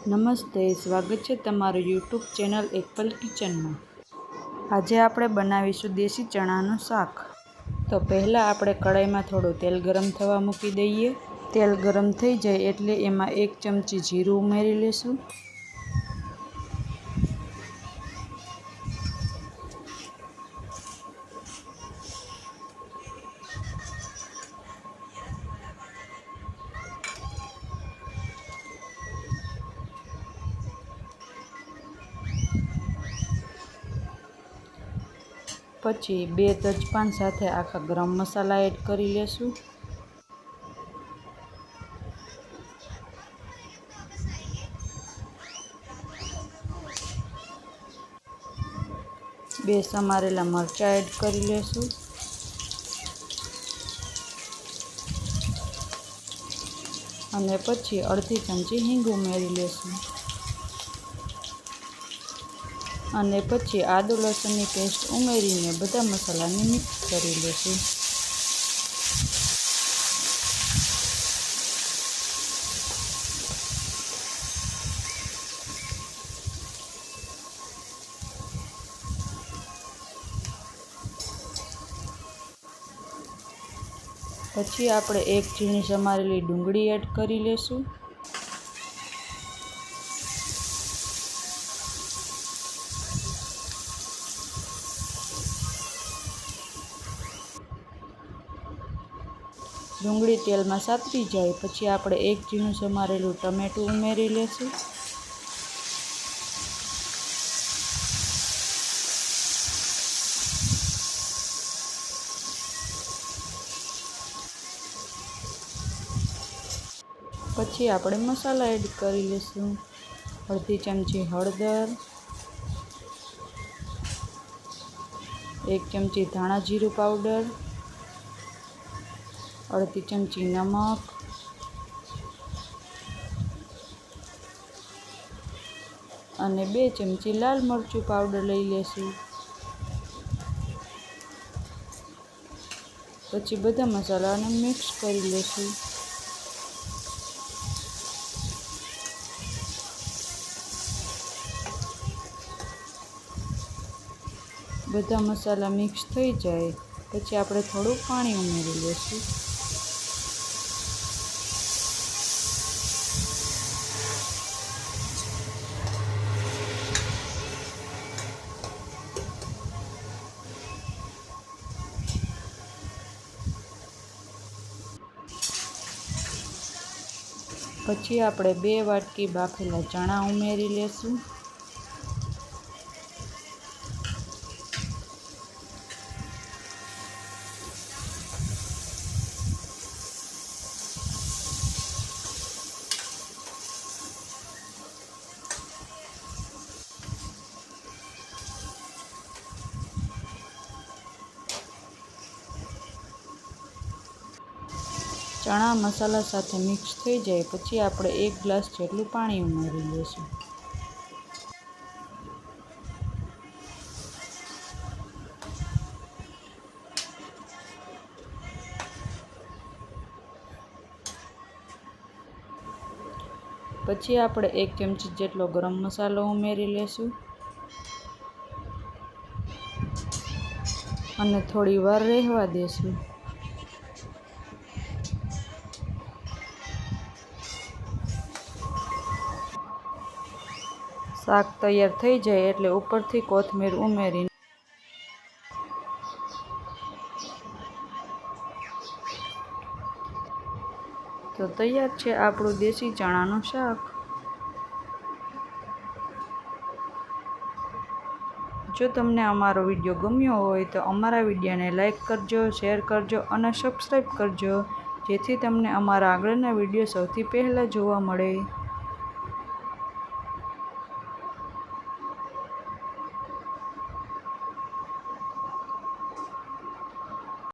નમસ્તે, સ્વાગત છે તમારું યુટ્યુબ ચેનલ એપલ કિચનમાં। આજે આપણે બનાવીશું દેશી ચણાનું શાક। તો પહેલાં આપણે કઢાઈમાં થોડું તેલ ગરમ થવા મૂકી દઈએ। તેલ ગરમ થઈ જાય એટલે એમાં 1 ચમચી જીરું ઉમેરી લેશું। પછી 2 તેજપાન સાથે આખા ગરમ મસાલા એડ કરી લેશું। બે સમારેલા મરચાં એડ કરી લેશું। અને પછી અડધી ચમચી હિંગ ઉમેરી લેશું। અને પછી આદુ લસણની પેસ્ટ ઉમેરીને બધા મસાલાને મિક્સ કરી લેશું। પછી આપણે 1 ઝીણી સમારેલી ડુંગળી એડ કરી લેશું। ડુંગળી તેલમાં સાતરી જાય પછી આપણે 1 ઝીણું સમારેલું ટમેટું ઉમેરી લેશું। પછી આપણે મસાલા એડ કરી લેશું। અડધી ચમચી હળદર, 1 ચમચી ધાણા જીરું પાવડર, અડધી ચમચી નમક, અને 2 ચમચી લાલ મરચું પાવડર લઈ લેશું। પછી બધા મસાલાને મિક્સ કરી લેશું। બધા મસાલા મિક્સ થઈ જાય પછી આપણે થોડું પાણી ઉમેરી લેશું। પછી આપણે 2 વાટકી બાફેલા ચણા ઉમેરી લેશું। ચણા મસાલા સાથે મિક્સ થઈ જાય પછી આપણે 1 ગ્લાસ જેટલું પાણી ઉમેરી લઈશું। પછી આપણે 1 ચમચી જેટલો ગરમ મસાલો ઉમેરી લેશું અને થોડી વાર રહેવા દેશું। શાક તૈયાર થઈ જાય એટલે ઉપરથી કોથમીર ઉમેરીને તો તૈયાર છે આપણું દેશી ચણાનું શાક। જો તમને અમારો વિડીયો ગમ્યો હોય તો અમારા વિડીયોને લાઈક કરજો, શેર કરજો અને સબસ્ક્રાઈબ કરજો જેથી તમને અમારા આગળના વિડીયો સૌથી પહેલાં જોવા મળે।